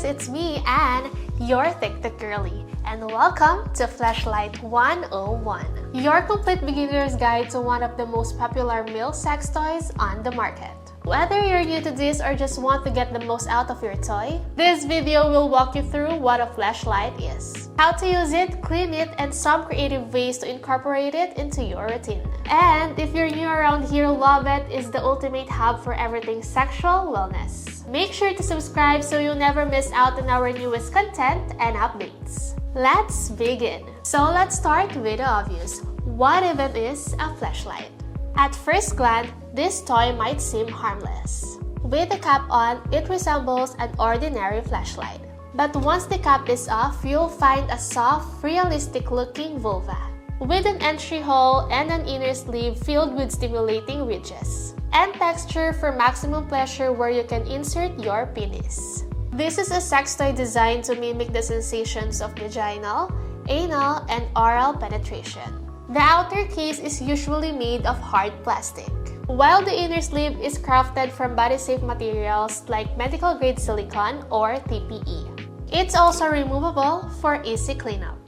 guys, it's me, Anne, your TikTok girly, and welcome to Fleshlight 101, your complete beginner's guide to one of the most popular male sex toys on the market. Whether you're new to this or just want to get the most out of your toy, this video will walk you through what a fleshlight is, how to use it, clean it, and some creative ways to incorporate it into your routine. And if you're new around here, Lauvette is the ultimate hub for everything sexual wellness. Make sure to subscribe so you'll never miss out on our newest content and updates. Let's begin. So let's start with the obvious. What even is a fleshlight? At first glance, this toy might seem harmless. With the cap on, it resembles an ordinary flashlight. But once the cap is off, you'll find a soft, realistic-looking vulva, with an entry hole and an inner sleeve filled with stimulating ridges, and texture for maximum pleasure where you can insert your penis. This is a sex toy designed to mimic the sensations of vaginal, anal, and oral penetration. The outer case is usually made of hard plastic, while the inner sleeve is crafted from body-safe materials like medical-grade silicone or TPE. It's also removable for easy cleanup.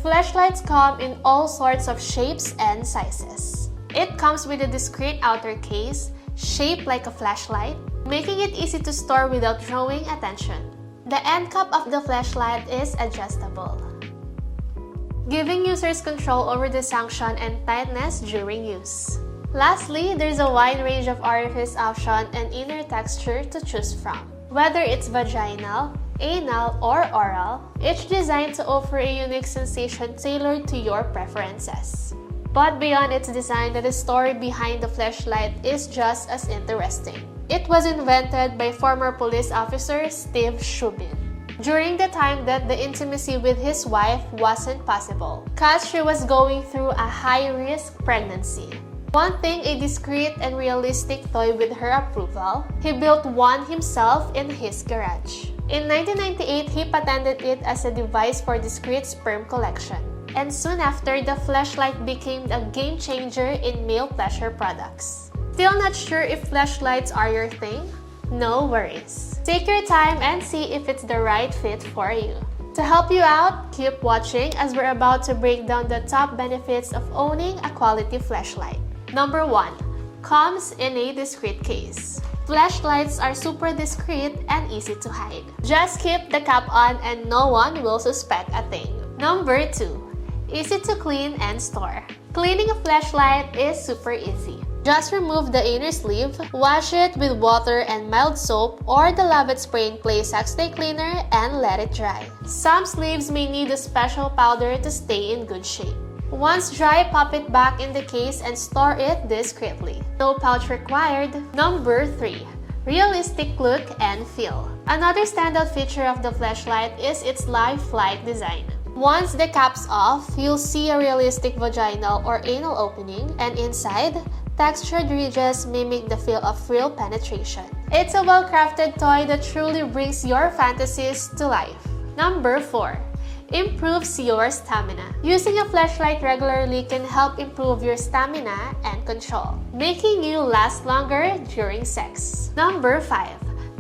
Fleshlights come in all sorts of shapes and sizes. It comes with a discreet outer case, shaped like a flashlight, making it easy to store without drawing attention. The end cap of the flashlight is adjustable, giving users control over the suction and tightness during use. Lastly, there's a wide range of orifice option and inner texture to choose from. Whether it's vaginal, anal, or oral, each designed to offer a unique sensation tailored to your preferences. But beyond its design, the story behind the fleshlight is just as interesting. It was invented by former police officer Steve Shubin during the time that the intimacy with his wife wasn't possible, cause she was going through a high-risk pregnancy. Wanting a discreet and realistic toy with her approval, he built one himself in his garage. In 1998, he patented it as a device for discreet sperm collection. And soon after, the fleshlight became a game-changer in male pleasure products. Still not sure if fleshlights are your thing? No worries. Take your time and see if it's the right fit for you. To help you out, keep watching as we're about to break down the top benefits of owning a quality fleshlight. Number 1. Comes in a discreet case. Fleshlights are super discreet and easy to hide. Just keep the cap on and no one will suspect a thing. Number 2. Easy to clean and store. Cleaning a fleshlight is super easy. Just remove the inner sleeve, wash it with water and mild soap or the Lauvette Spray and Play Sex Toy Cleaner and let it dry. Some sleeves may need a special powder to stay in good shape. Once dry, pop it back in the case and store it discreetly. No pouch required. Number 3. Realistic look and feel. Another standout feature of the fleshlight is its lifelike design. Once the cap's off, you'll see a realistic vaginal or anal opening, and inside, textured ridges mimic the feel of real penetration. It's a well-crafted toy that truly brings your fantasies to life. Number 4. Improves your stamina. Using a fleshlight regularly can help improve your stamina and control, making you last longer during sex. Number 5.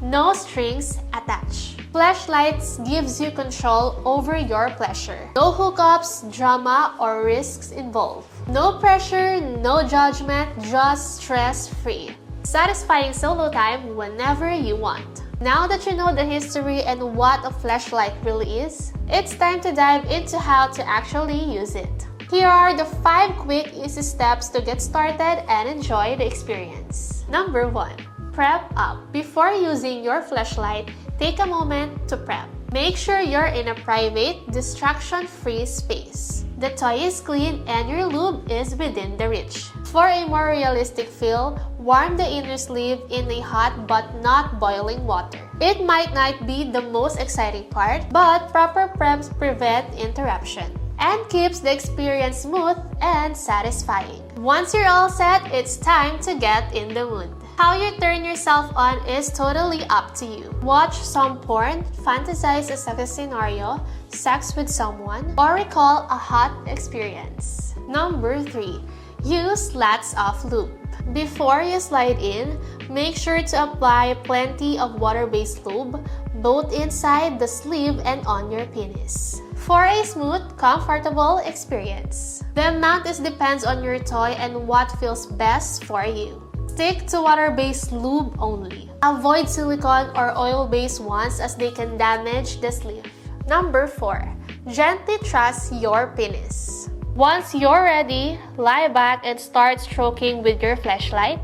No strings attached. Fleshlights gives you control over your pleasure. No hookups, drama, or risks involved. No pressure, no judgment, just stress-free. Satisfying solo time whenever you want. Now that you know the history and what a fleshlight really is, it's time to dive into how to actually use it. Here are the 5 quick, easy steps to get started and enjoy the experience. Number 1. Prep up. Before using your fleshlight, take a moment to prep. Make sure you're in a private, distraction-free space. The toy is clean and your lube is within the reach. For a more realistic feel, warm the inner sleeve in a hot but not boiling water. It might not be the most exciting part, but proper preps prevent interruption and keeps the experience smooth and satisfying. Once you're all set, it's time to get in the mood. How you turn yourself on is totally up to you. Watch some porn, fantasize a sexy scenario, sex with someone, or recall a hot experience. Number 3. Use lots of lube. Before you slide in, make sure to apply plenty of water-based lube, both inside the sleeve and on your penis, for a smooth, comfortable experience. The amount depends on your toy and what feels best for you. Stick to water-based lube only. Avoid silicone or oil-based ones as they can damage the sleeve. Number 4. Gently thrust your penis. Once you're ready, lie back and start stroking with your fleshlight,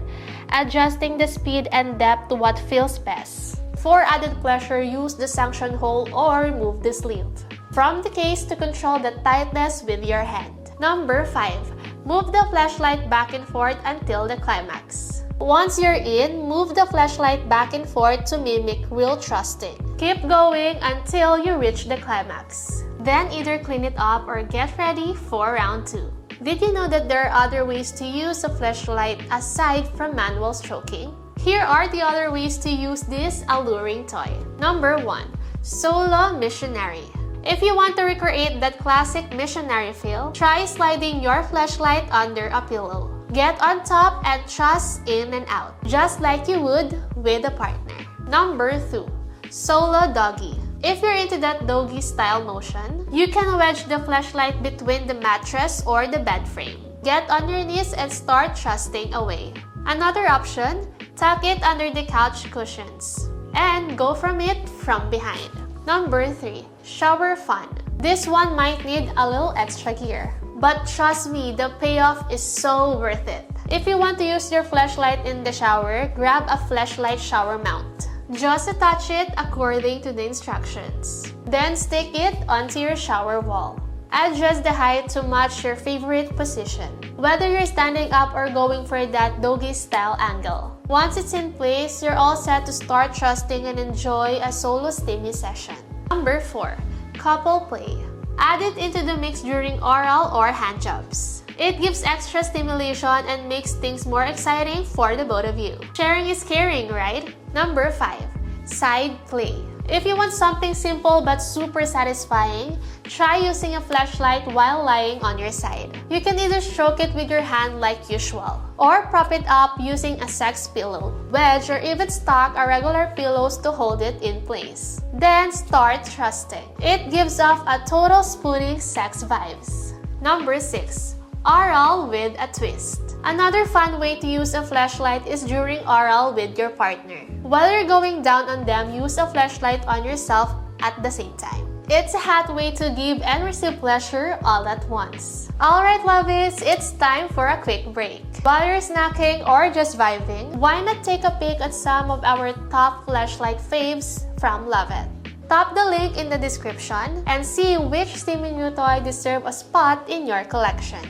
adjusting the speed and depth to what feels best. For added pleasure, use the suction hole or remove the sleeve from the case to control the tightness with your hand. Number 5. Move the fleshlight back and forth until the climax. Once you're in, move the fleshlight back and forth to mimic real thrusting. Keep going until you reach the climax. Then either clean it up or get ready for round 2. Did you know that there are other ways to use a fleshlight aside from manual stroking? Here are the other ways to use this alluring toy. Number 1. Solo missionary. If you want to recreate that classic missionary feel, try sliding your fleshlight under a pillow. Get on top and thrust in and out, just like you would with a partner. Number 2. Solo doggy. If you're into that doggy style motion, you can wedge the fleshlight between the mattress or the bed frame. Get on your knees and start thrusting away. Another option, tuck it under the couch cushions and go from it from behind. Number 3. Shower fun. This one might need a little extra gear, but trust me, the payoff is so worth it. If you want to use your fleshlight in the shower, grab a fleshlight shower mount. Just attach it according to the instructions. Then stick it onto your shower wall. Adjust the height to match your favorite position, whether you're standing up or going for that doggy style angle. Once it's in place, you're all set to start thrusting and enjoy a solo steamy session. Number 4. Couple play. Add it into the mix during oral or handjobs. It gives extra stimulation and makes things more exciting for the both of you. Sharing is caring, right? Number 5. Side play. If you want something simple but super satisfying, try using a fleshlight while lying on your side. You can either stroke it with your hand like usual, or prop it up using a sex pillow, wedge, or even stock a regular pillows to hold it in place. Then start thrusting. It gives off a total spooning sex vibes. Number 6. Oral with a twist. Another fun way to use a fleshlight is during oral with your partner. While you're going down on them, use a fleshlight on yourself at the same time. It's a hot way to give and receive pleasure all at once. Alright lovies, it's time for a quick break. While you're snacking or just vibing, why not take a peek at some of our top fleshlight faves from Lauvette? Tap the link in the description and see which steamy new toy deserves a spot in your collection.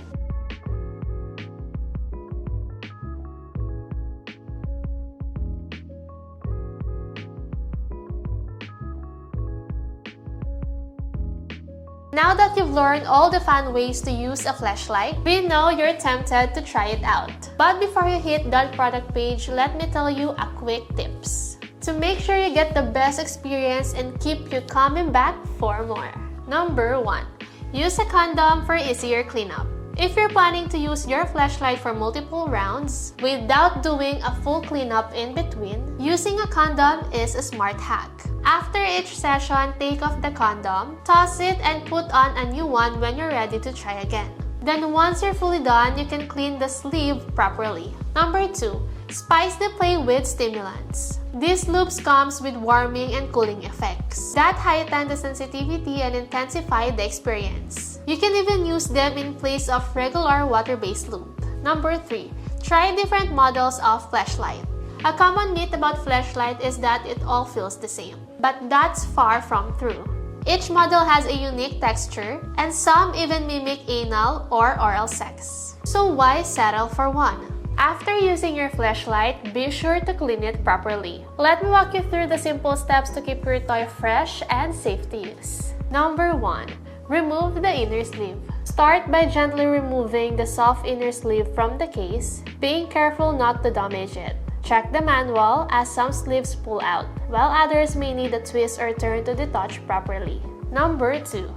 Now that you've learned all the fun ways to use a fleshlight, we know you're tempted to try it out. But before you hit that product page, let me tell you a quick tips to make sure you get the best experience and keep you coming back for more. Number 1. Use a condom for easier cleanup. If you're planning to use your fleshlight for multiple rounds without doing a full cleanup in between, using a condom is a smart hack. After each session, take off the condom, toss it, and put on a new one when you're ready to try again. Then once you're fully done, you can clean the sleeve properly. Number 2. Spice the play with stimulants. These loops comes with warming and cooling effects that heighten the sensitivity and intensify the experience. You can even use them in place of regular water-based lube. Number 3. Try different models of fleshlight. A common myth about fleshlight is that it all feels the same, but that's far from true. Each model has a unique texture, and some even mimic anal or oral sex. So why settle for one? After using your fleshlight, be sure to clean it properly. Let me walk you through the simple steps to keep your toy fresh and safe to use. Number 1. Remove the inner sleeve. Start by gently removing the soft inner sleeve from the case, being careful not to damage it. Check the manual as some sleeves pull out, while others may need a twist or turn to detach properly. Number 2.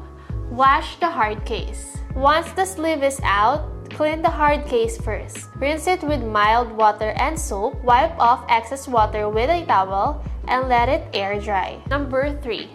Wash the hard case. Once the sleeve is out, Clean the hard case first. Rinse it with mild water and soap, wipe off excess water with a towel, and let it air dry. Number 3.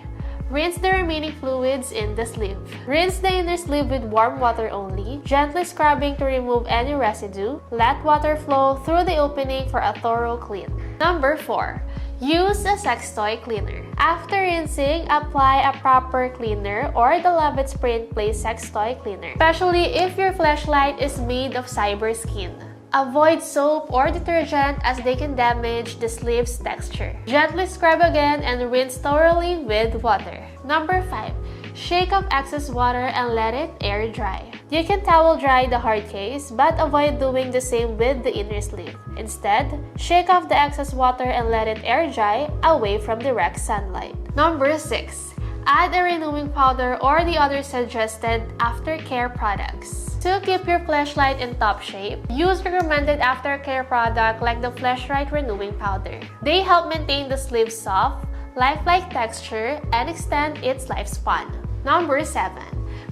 Rinse the remaining fluids in the sleeve. Rinse the inner sleeve with warm water only, gently scrubbing to remove any residue. Let water flow through the opening for a thorough clean. Number 4. Use a sex toy cleaner. After rinsing, apply a proper cleaner or the Lauvette Spray and Play sex toy cleaner, especially if your Fleshlight is made of cyber skin. Avoid soap or detergent as they can damage the sleeve's texture. Gently scrub again and rinse thoroughly with water. Number 5. Shake off excess water and let it air dry. You can towel dry the hard case, but avoid doing the same with the inner sleeve. Instead, shake off the excess water and let it air dry away from direct sunlight. Number 6. Add a renewing powder or the other suggested aftercare products. To keep your Fleshlight in top shape, use recommended aftercare product like the Fleshlight Renewing Powder. They help maintain the sleeve soft, lifelike texture, and extend its lifespan. Number 7.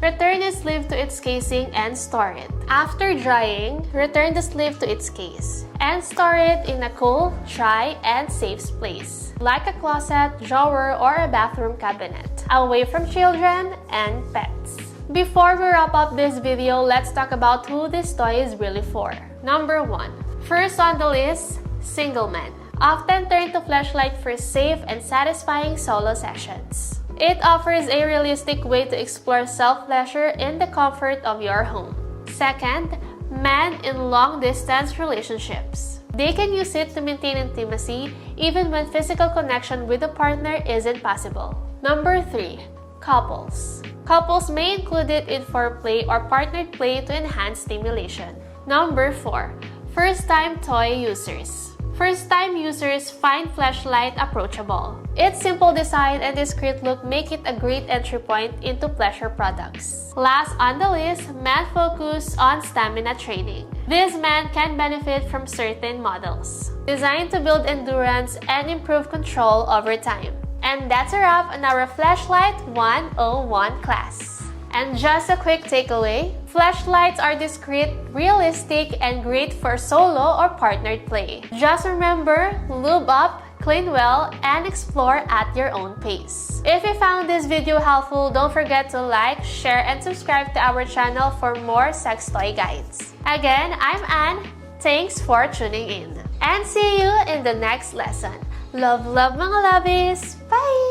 Return the sleeve to its casing and store it. After drying, return the sleeve to its case and store it in a cool, dry, and safe place, like a closet, drawer, or a bathroom cabinet, away from children and pets. Before we wrap up this video, let's talk about who this toy is really for. Number 1. First on the list, single men. Often turn to Fleshlight for safe and satisfying solo sessions. It offers a realistic way to explore self-pleasure in the comfort of your home. Second, men in long-distance relationships. They can use it to maintain intimacy even when physical connection with a partner isn't possible. Number 3. Couples. Couples may include it in foreplay or partnered play to enhance stimulation. Number 4. First-time toy users. First-time users find Fleshlight approachable. Its simple design and discreet look make it a great entry point into pleasure products. Last on the list, men focus on stamina training. These men can benefit from certain models, designed to build endurance and improve control over time. And that's a wrap on our Fleshlight 101 class. And just a quick takeaway, Fleshlights are discreet, realistic, and great for solo or partnered play. Just remember, lube up, clean well, and explore at your own pace. If you found this video helpful, don't forget to like, share, and subscribe to our channel for more sex toy guides. Again, I'm Anne. Thanks for tuning in. And see you in the next lesson. Love, love mga lovies! Bye!